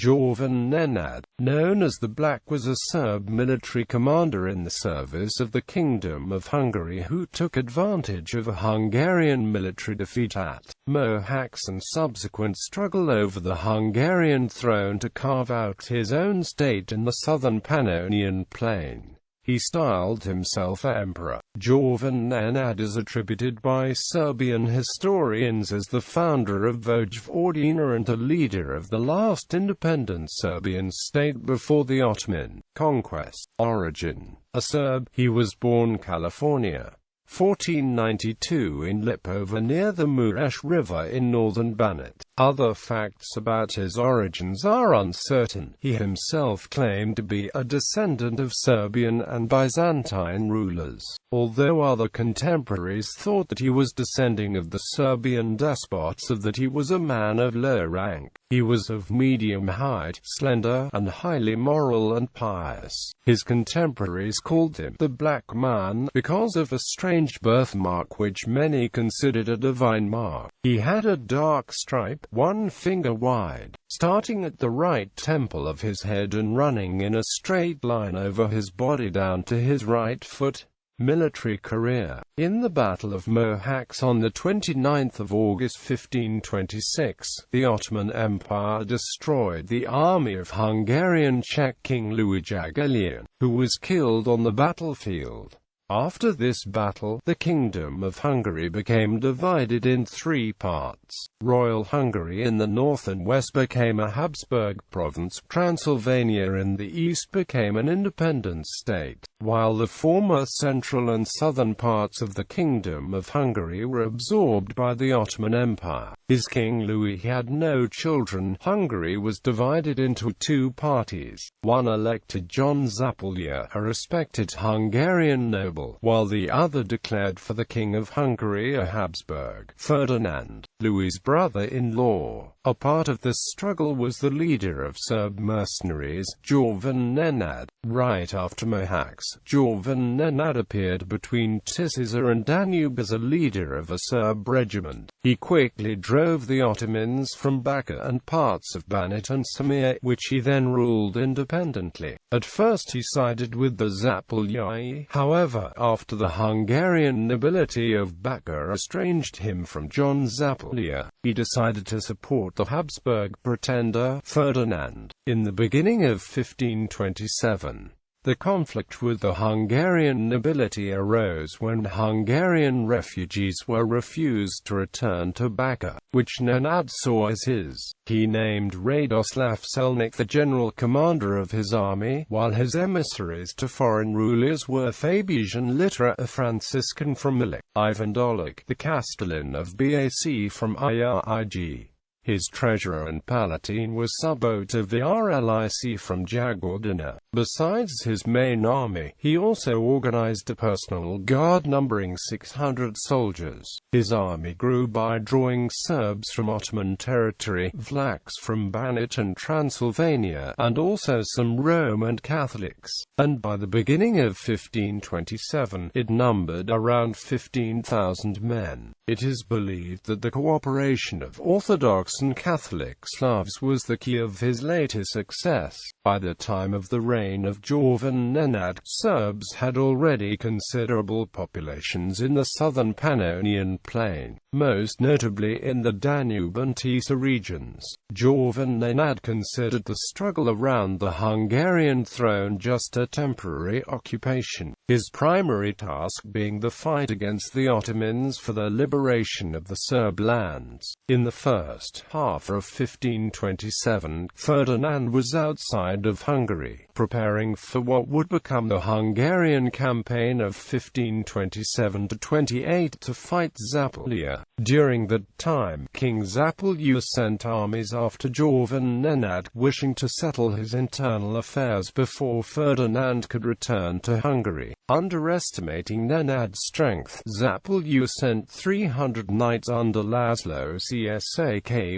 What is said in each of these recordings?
Jovan Nenad, known as the Black, was a Serb military commander in the service of the Kingdom of Hungary who took advantage of a Hungarian military defeat at Mohács and subsequent struggle over the Hungarian throne to carve out his own state in the southern Pannonian Plain. He styled himself Emperor. Jovan Nenad is attributed by Serbian historians as the founder of Vojvodina and a leader of the last independent Serbian state before the Ottoman conquest. Origin: a Serb, he was born California, 1492 in Lipovo near the Mohács River in northern Banat. Other facts about his origins are uncertain. He himself claimed to be a descendant of Serbian and Byzantine rulers, although other contemporaries thought that he was descending of the Serbian despots or that he was a man of low rank. He was of medium height, slender, and highly moral and pious. His contemporaries called him the Black Man because of a strange birthmark which many considered a divine mark. He had a dark stripe, 1 finger wide, starting at the right temple of his head and running in a straight line over his body down to his right foot. Military career: in the Battle of Mohács on 29 August 1526, the Ottoman Empire destroyed the army of Hungarian Czech King Louis Jagiellon, who was killed on the battlefield. After this battle, the Kingdom of Hungary became divided in 3 parts. Royal Hungary in the north and west became a Habsburg province. Transylvania in the east became an independent state, while the former central and southern parts of the Kingdom of Hungary were absorbed by the Ottoman Empire. His King Louis had no children. Hungary was divided into 2 parties. One elected John Zápolya, a respected Hungarian noble, while the other declared for the King of Hungary, a Habsburg, Ferdinand, Louis's brother-in-law. A part of this struggle was the leader of Serb mercenaries, Jovan Nenad. Right after Mohács, Jovan Nenad appeared between Tisa and Danube as a leader of a Serb regiment. He quickly drove the Ottomans from Bačka and parts of Banat and Samir, which he then ruled independently. At first he sided with the Zápolyi. However, after the Hungarian nobility of Bačka estranged him from John Zápolya, he decided to support the Habsburg pretender, Ferdinand. In the beginning of 1527, the conflict with the Hungarian nobility arose when Hungarian refugees were refused to return to Bačka, which Nenad saw as his. He named Radoslav Selnik the general commander of his army, while his emissaries to foreign rulers were Fabian Litra, a Franciscan from Milik, Ivan Dolik, the Castellan of Bac from Irig. His treasurer and palatine was Subot of the RLIC from Vojvodina. Besides his main army, he also organized a personal guard numbering 600 soldiers. His army grew by drawing Serbs from Ottoman territory, Vlachs from Banat and Transylvania, and also some Roman Catholics. And by the beginning of 1527, it numbered around 15,000 men. It is believed that the cooperation of Orthodox and Catholic Slavs was the key of his later success. By the time of the reign of Jovan Nenad, Serbs had already considerable populations in the southern Pannonian Plain, most notably in the Danube and Tisa regions. Jovan Nenad considered the struggle around the Hungarian throne just a temporary occupation, his primary task being the fight against the Ottomans for the liberation of the Serb lands. In the first half of 1527, Ferdinand was outside of Hungary, preparing for what would become the Hungarian Campaign of 1527–28 to fight Zápolya. During that time, King Zápolya sent armies after Jovan Nenad, wishing to settle his internal affairs before Ferdinand could return to Hungary. Underestimating Nenad's strength, Zápolya sent 300 knights under Laszlo Csaky,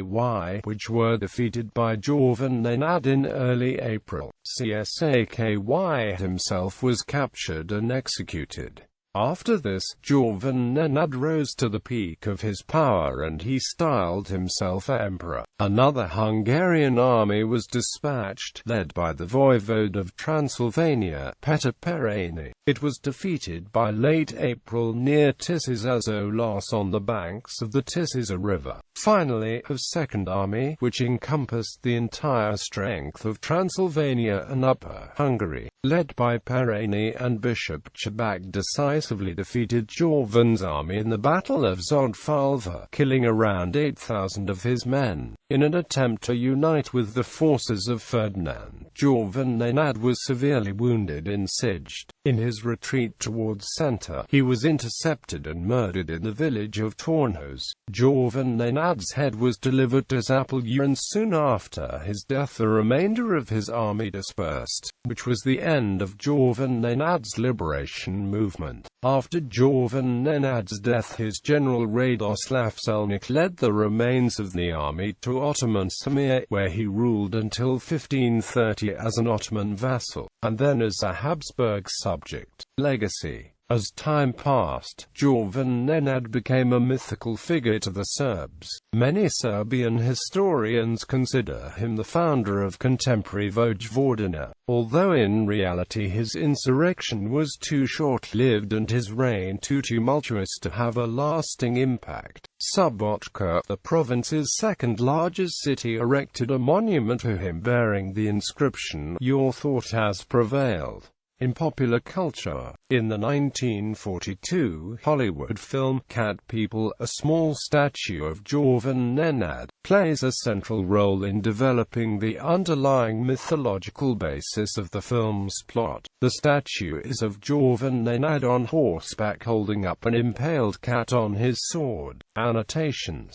which were defeated by Jovan Nenad in early April. Csaky himself was captured and executed. After this, Jovan Nenad rose to the peak of his power and he styled himself emperor. Another Hungarian army was dispatched, led by the voivode of Transylvania, Peter Pannonian. It was defeated by late April near Tisza on the banks of the Tisza River. Finally, a second army, which encompassed the entire strength of Transylvania and Upper Hungary, led by Pannonian and Bishop Chabak, decisively defeated Jovan's army in the Battle of Zodfalva, killing around 8,000 of his men. In an attempt to unite with the forces of Ferdinand, Jovan Nenad was severely wounded in Siege. In his retreat towards Center, he was intercepted and murdered in the village of Tornhos. Jovan Nenad's head was delivered to Zapolyar, and soon after his death the remainder of his army dispersed, which was the end of Jovan Nenad's liberation movement. After Jovan Nenad's death, his general Radoslav Selnik led the remains of the army to Ottoman Samir, where he ruled until 1530 as an Ottoman vassal, and then as a Habsburg subject. Legacy. As time passed, Jovan Nenad became a mythical figure to the Serbs. Many Serbian historians consider him the founder of contemporary Vojvodina, although in reality his insurrection was too short-lived and his reign too tumultuous to have a lasting impact. Subotica, the province's second-largest city, erected a monument to him bearing the inscription, "Your thought has prevailed." In popular culture, in the 1942 Hollywood film Cat People, a small statue of Jovan Nenad plays a central role in developing the underlying mythological basis of the film's plot. The statue is of Jovan Nenad on horseback holding up an impaled cat on his sword. Annotations.